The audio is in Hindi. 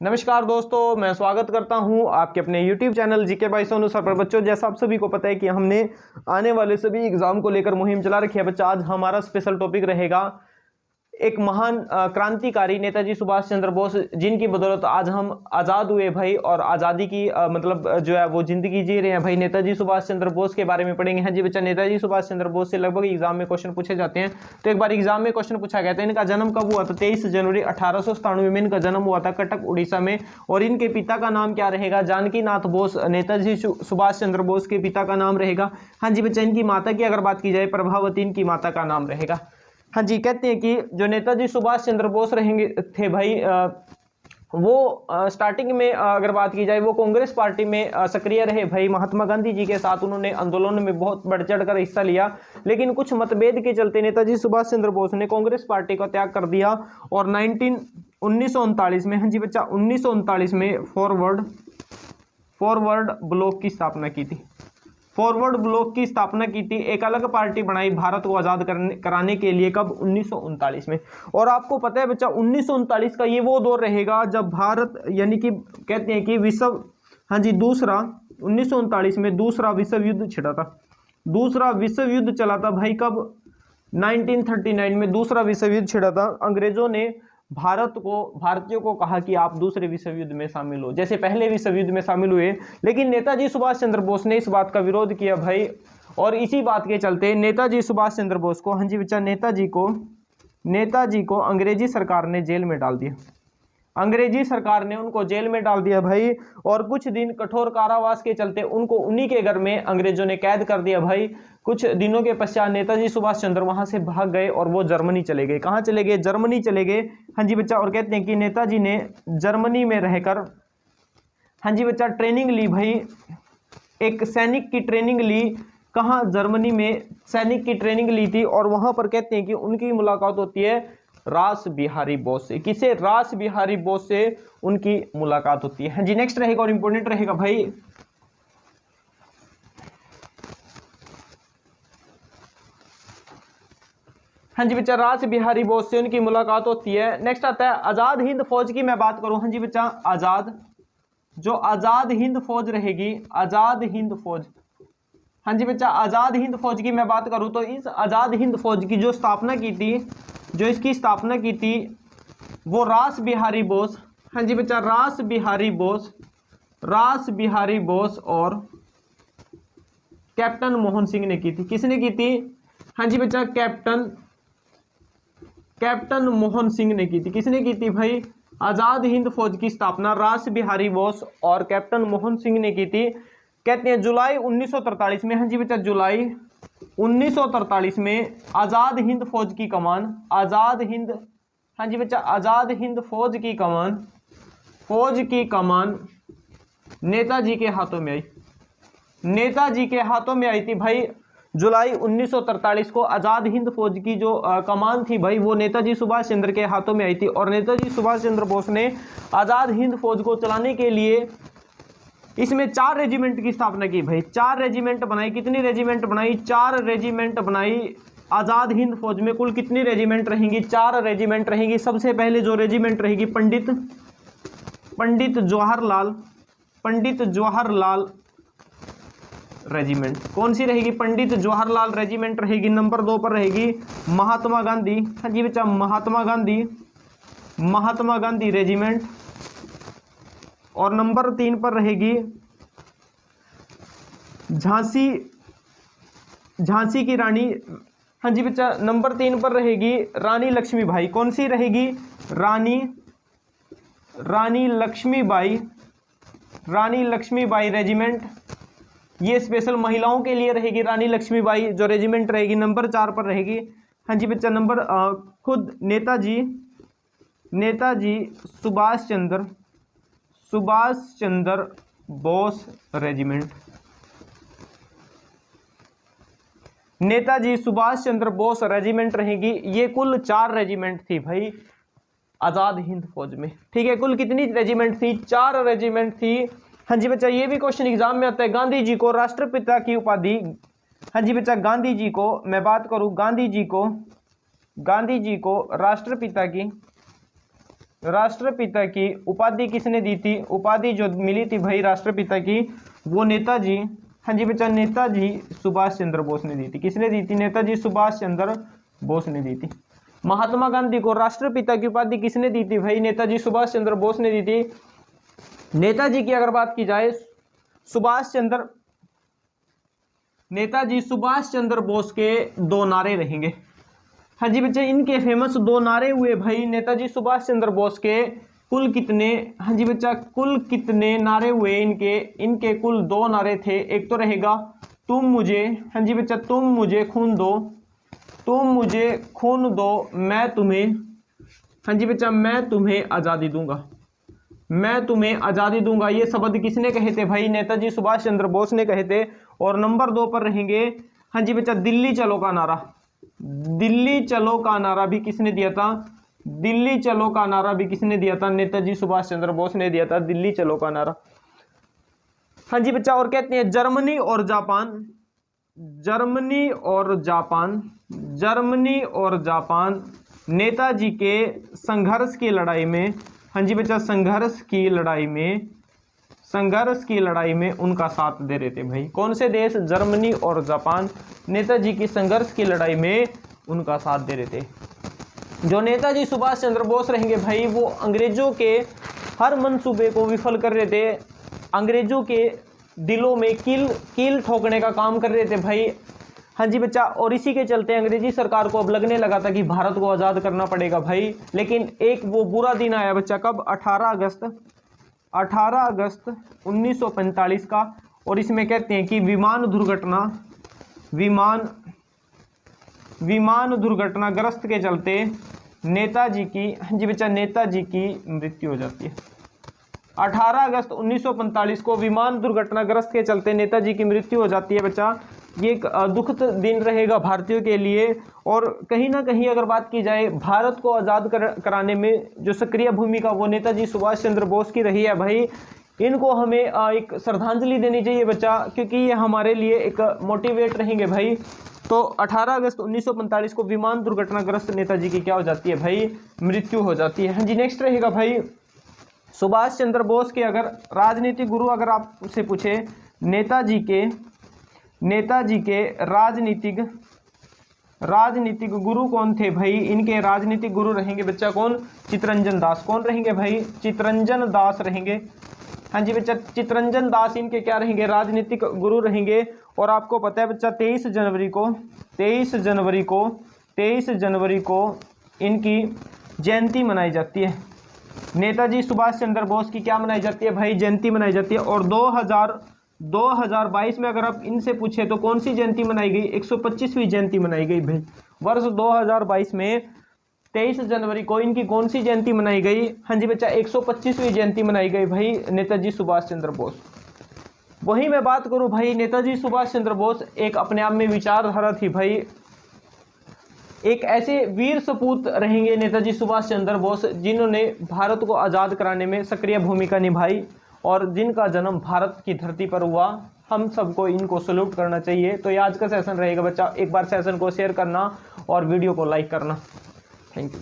नमस्कार दोस्तों, मैं स्वागत करता हूं आपके अपने YouTube channel GK by Sonu sir पर। बच्चों, जैसा आप सभी को पता है कि हमने आने वाले सभी एग्जाम को लेकर मुहिम चला रखी है। बच्चा, आज हमारा स्पेशल टॉपिक रहेगा एक महान क्रांतिकारी नेताजी सुभाष चंद्र बोस, जिनकी बदौलत आज हम आज़ाद हुए भाई, और आज़ादी की जो है वो जिंदगी जी रहे हैं भाई। नेताजी सुभाष चंद्र बोस के बारे में पढ़ेंगे। हाँ जी बच्चा, नेताजी सुभाष चंद्र बोस से लगभग एग्जाम में क्वेश्चन पूछे जाते हैं। तो एक बार एग्जाम में क्वेश्चन पूछा गया था, इनका जन्म कब हुआ था? 23 जनवरी 1897 में इनका जन्म हुआ था कटक उड़ीसा में। और इनके पिता का नाम क्या रहेगा? जानकी नाथ बोस। नेताजी सुभाष चंद्र बोस के पिता का नाम रहेगा। हाँ जी बच्चा, इनकी माता की अगर बात की जाए, प्रभावती इनकी माता का नाम रहेगा। हाँ जी, कहते हैं कि जो नेताजी सुभाष चंद्र बोस रहेंगे थे भाई, वो स्टार्टिंग में अगर बात की जाए, वो कांग्रेस पार्टी में सक्रिय रहे भाई। महात्मा गांधी जी के साथ उन्होंने आंदोलन में बहुत बढ़ चढ़ कर हिस्सा लिया, लेकिन कुछ मतभेद के चलते नेताजी सुभाष चंद्र बोस ने कांग्रेस पार्टी का त्याग कर दिया और 1939 में, हाँ जी बच्चा, 1939 में फॉरवर्ड ब्लॉक की स्थापना की थी। फॉरवर्ड ब्लॉक की स्थापना की थी, एक अलग पार्टी बनाई भारत को आज़ाद कराने के लिए। कब? 1939 में। और आपको पता है बच्चा, 1939 का ये वो दौर रहेगा जब भारत, यानी कि कहते हैं कि हाँ जी, 1939 में दूसरा विश्व युद्ध छिड़ा था। दूसरा विश्व युद्ध चला था भाई। कब? 1939 में दूसरा विश्व युद्ध छिड़ा था। अंग्रेजों ने भारतीयों को कहा कि आप दूसरे विश्व युद्ध में शामिल हो, जैसे पहले विश्व युद्ध में शामिल हुए। लेकिन नेताजी सुभाष चंद्र बोस ने इस बात का विरोध किया भाई, और इसी बात के चलते नेताजी सुभाष चंद्र बोस को, हाँ जी बच्चा, नेताजी को अंग्रेजी सरकार ने जेल में डाल दिया। अंग्रेजी सरकार ने उनको जेल में डाल दिया भाई, और कुछ दिन कठोर कारावास के चलते उनको उन्हीं के घर में अंग्रेजों ने कैद कर दिया भाई। कुछ दिनों के पश्चात नेताजी सुभाष चंद्र वहां से भाग गए और वो जर्मनी चले गए। कहाँ चले गए? जर्मनी चले गए। हाँ जी बच्चा, और कहते हैं कि नेताजी ने जर्मनी में रहकर, हाँ जी बच्चा, ट्रेनिंग ली भाई, एक सैनिक की ट्रेनिंग ली। कहाँ? जर्मनी में सैनिक की ट्रेनिंग ली थी, और वहां पर कहते हैं कि उनकी मुलाकात होती है रास बिहारी बोस से। किसे? रास बिहारी बोस से उनकी मुलाकात होती है। हाँ जी, नेक्स्ट रहेगा और इंपॉर्टेंट रहेगा भाई, हाँ जी बच्चा, रास बिहारी बोस से उनकी मुलाकात होती है। नेक्स्ट आता है आजाद हिंद फौज की मैं बात करूं। हाँ जी बच्चा, आजाद हिंद फौज रहेगी, आजाद हिंद फौज। हाँ जी बच्चा, आजाद हिंद फौज की मैं बात करूं तो इस आजाद हिंद फौज की जो स्थापना की थी, जो इसकी स्थापना की थी, वो रास बिहारी बोस, हाँ जी बच्चा, रास बिहारी बोस और कैप्टन मोहन सिंह ने की थी। किसने की थी? हाँ जी बच्चा, कैप्टन मोहन सिंह ने की थी। किसने की थी भाई? आजाद हिंद फौज की स्थापना रास बिहारी बोस और कैप्टन मोहन सिंह ने की थी। कहते हैं जुलाई 1943 में, हाँ जी बच्चा, जुलाई 1943 में आजाद हिंद फौज की कमान, हाँ जी बच्चा, आजाद हिंद फौज की कमान नेताजी के हाथों में आई। नेताजी के हाथों में आई थी भाई। जुलाई 1943 को आजाद हिंद फौज की जो कमान थी भाई, वो नेताजी सुभाष चंद्र के हाथों में आई थी। और नेताजी सुभाष चंद्र बोस ने आजाद हिंद फौज को चलाने के लिए इसमें 4 रेजिमेंट की स्थापना की भाई। 4 रेजिमेंट बनाई। कितनी रेजिमेंट बनाई? 4 रेजिमेंट बनाई। आजाद हिंद फौज में कुल कितनी रेजिमेंट रहेंगी? 4 रेजिमेंट रहेंगी। सबसे पहले जो रेजिमेंट रहेगी पंडित जवाहरलाल रेजिमेंट। कौन सी रहेगी? पंडित जवाहरलाल रेजिमेंट रहेगी। नंबर 2 पर रहेगी महात्मा गांधी, हाँ जी बच्चा, महात्मा गांधी रेजिमेंट। और नंबर 3 पर रहेगी झांसी की रानी, हाँ जी बच्चा, नंबर 3 पर रहेगी रानी लक्ष्मीबाई। कौन सी रहेगी? रानी लक्ष्मीबाई रेजिमेंट। ये स्पेशल महिलाओं के लिए रहेगी रानी लक्ष्मीबाई जो रेजिमेंट रहेगी। नंबर 4 पर रहेगी, हाँ जी बच्चा, खुद नेताजी सुभाष चंद्र बोस रेजिमेंट। नेताजी सुभाष चंद्र बोस रेजिमेंट रहेगी। ये कुल 4 रेजिमेंट थी भाई आजाद हिंद फौज में। ठीक है, कुल कितनी रेजिमेंट थी? 4 रेजिमेंट थी। हाँ जी बच्चा, ये भी क्वेश्चन एग्जाम में आता है। गांधी जी को राष्ट्रपिता की उपाधि, हाँ जी बच्चा, गांधी जी को मैं बात करूं, गांधी जी को राष्ट्रपिता की राष्ट्रपिता की उपाधि किसने दी थी? उपाधि जो मिली थी भाई राष्ट्रपिता की, वो नेताजी, हाँ जी बच्चा, नेताजी सुभाष चंद्र बोस ने दी थी। किसने दी थी? नेताजी सुभाष चंद्र बोस ने दी थी। महात्मा गांधी को राष्ट्रपिता की उपाधि किसने दी थी भाई? नेताजी सुभाष चंद्र बोस ने दी थी। नेताजी की अगर बात की जाए, नेताजी सुभाष चंद्र बोस के दो नारे रहेंगे। हाँ जी बच्चे, इनके फेमस दो नारे हुए भाई नेताजी सुभाष चंद्र बोस के। कुल कितने, हाँ जी बच्चा, कुल कितने नारे हुए इनके कुल दो नारे थे। एक तो रहेगा तुम मुझे, हाँ जी बच्चा, तुम मुझे खून दो, तुम मुझे खून दो, मैं तुम्हें, हाँ जी बच्चा, मैं तुम्हें आज़ादी दूंगा, मैं तुम्हें आज़ादी दूंगा। ये शब्द किसने कहे थे भाई? नेताजी सुभाष चंद्र बोस ने कहे थे। और नंबर 2 पर रहेंगे, हाँ जी बच्चा, दिल्ली चलो का नारा। दिल्ली चलो का नारा भी किसने दिया था? दिल्ली चलो का नारा भी किसने दिया था? नेताजी सुभाष चंद्र बोस ने दिया था दिल्ली चलो का नारा। हाँ जी बच्चा, और कहते हैं जर्मनी और जापान, जर्मनी और जापान, जर्मनी और जापान नेताजी के संघर्ष की लड़ाई में, हाँ जी बच्चा, संघर्ष की लड़ाई में उनका साथ दे रहे थे भाई। कौन से देश? जर्मनी और जापान नेताजी की संघर्ष की लड़ाई में उनका साथ दे रहे थे। जो नेताजी सुभाष चंद्र बोस रहेंगे भाई, वो अंग्रेजों के हर मंसूबे को विफल कर रहे थे, अंग्रेजों के दिलों में कील ठोकने का काम कर रहे थे भाई। हाँ जी बच्चा, और इसी के चलते अंग्रेजी सरकार को अब लगने लगा था कि भारत को आज़ाद करना पड़ेगा भाई। लेकिन एक वो बुरा दिन आया बच्चा, कब? 18 अगस्त 1945 का। और इसमें कहते हैं कि विमान दुर्घटनाग्रस्त के चलते नेताजी की, हाँ जी बच्चा, नेताजी की मृत्यु हो जाती है। 18 अगस्त 1945 को विमान दुर्घटनाग्रस्त के चलते नेताजी की मृत्यु हो जाती है बच्चा। ये एक दुखद दिन रहेगा भारतीयों के लिए। और कहीं ना कहीं अगर बात की जाए, भारत को आज़ाद कराने में जो सक्रिय भूमिका वो नेताजी सुभाष चंद्र बोस की रही है भाई। इनको हमें एक श्रद्धांजलि देनी चाहिए बच्चा, क्योंकि ये हमारे लिए एक मोटिवेट रहेंगे भाई। तो 18 अगस्त 1945 को विमान दुर्घटनाग्रस्त नेताजी की क्या हो जाती है भाई? मृत्यु हो जाती है। हाँ जी, नेक्स्ट रहेगा भाई सुभाष चंद्र बोस के अगर राजनीतिक गुरु अगर आपसे पूछे, नेताजी के राजनीतिक गुरु कौन थे भाई? इनके राजनीतिक गुरु रहेंगे बच्चा कौन? चित्तरंजन दास। कौन रहेंगे भाई? चित्तरंजन दास रहेंगे। हाँ जी बच्चा, चित्तरंजन दास इनके क्या रहेंगे? राजनीतिक गुरु रहेंगे। और आपको पता है बच्चा 23 जनवरी को इनकी जयंती मनाई जाती है। नेताजी सुभाष चंद्र बोस की क्या मनाई जाती है भाई? जयंती मनाई जाती है। और 2022 में अगर आप इनसे पूछे तो कौन सी जयंती मनाई गई? 125वीं जयंती मनाई गई भाई। वर्ष 2022 में 23 जनवरी को इनकी कौन सी जयंती मनाई गई? हाँ जी बच्चा, 125वीं जयंती मनाई गई भाई नेताजी सुभाष चंद्र बोस। वही मैं बात करूं भाई, नेताजी सुभाष चंद्र बोस एक अपने आप में विचारधारा थी भाई। एक ऐसे वीर सपूत रहेंगे नेताजी सुभाष चंद्र बोस, जिन्होंने भारत को आज़ाद कराने में सक्रिय भूमिका निभाई और जिनका जन्म भारत की धरती पर हुआ। हम सबको इनको सल्यूट करना चाहिए। तो ये आज का सेशन रहेगा बच्चा। एक बार सेशन को शेयर करना और वीडियो को लाइक करना। Thank you.